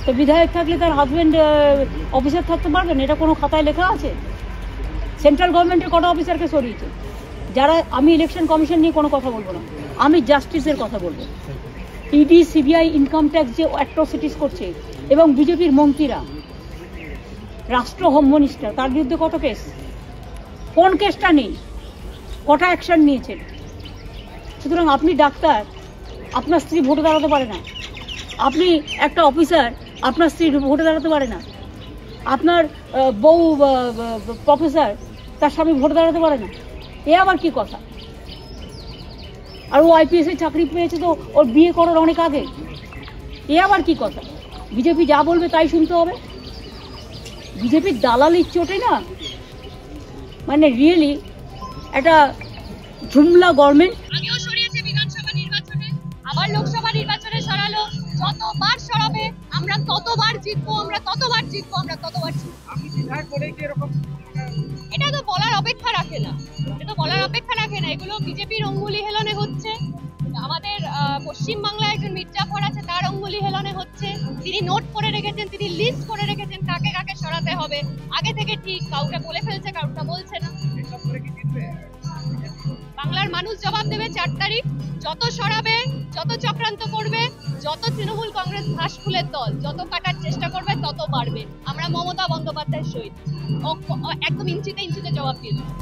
তো বিধায়ক থাকলে তার হাজব্যান্ড অফিসার থাকতে পারবেন? এটা কোনো খাতায় লেখা আছে? সেন্ট্রাল গভর্নমেন্টের কটা অফিসারকে সরিয়েছে? যারা, আমি ইলেকশন কমিশন নিয়ে কোনো কথা বলবো না, আমি জাস্টিসের কথা বলবো। ইডি, সিবিআই, ইনকাম ট্যাক্স যে অ্যাট্রোসিটিস করছে, এবং বিজেপির মন্ত্রীরা, রাষ্ট্র হোম মিনিস্টার, তার বিরুদ্ধে কত কেস? কোন কেসটা নেই? কটা অ্যাকশন নিয়েছেন? সুতরাং আপনি ডাক্তার, আপনার স্ত্রী ভোটে দাঁড়াতে পারে না। আপনি একটা অফিসার, আপনার স্ত্রী ভোটে দাঁড়াতে পারে না। আপনার বউ প্রফেসর, তার স্বামী ভোটে দাঁড়াতে পারে না। এ আবার কি কথা? আর ও আইপিএস এর চাকরি পেয়েছে তো ওর বিয়ে করার অনেক আগে। এ আবার কি কথা? বিজেপি যা বলবে তাই শুনতে হবে? বিজেপির দালালির চোটে না, মানে রিয়েলি একটা ঝুমলা গভর্নমেন্ট। আগেও সরিয়েছে বিধানসভা নির্বাচনে, আবার লোকসভা নির্বাচনে সরালো। যতবার সরাবে আমরা ততবার জিতবো, আমরা ততবার জিতবো, আমরা ততবার জিতবো। এটা তো বলার অপেক্ষা রাখে না, এগুলো বিজেপির অঙ্গুলি হেলনে হচ্ছে। আমাদের পশ্চিমবাংলায় একজন মির্জাফর আছে, তার অঙ্গুলি হেলনে হচ্ছে। তিনি নোট করে রেখেছেন, তিনি লিস্ট করে রেখেছেন কাকে কাকে সরাতে হবে আগে থেকে, ঠিক কাউকে বলে ফেলছে, কাউকে বলছে না। বাংলার মানুষ জবাব দেবে 4 তারিখ। যত সরাবে, যত চক্রান্ত করবে, যত তৃণমূল কংগ্রেস ঘাসফুলের দল যত কাটার চেষ্টা করবে, তত বাড়বে। আমরা মমতা বন্দ্যোপাধ্যায়ের সহিত একদম ইঞ্চিতে ইঞ্চিতে জবাব দিয়ে দেবো।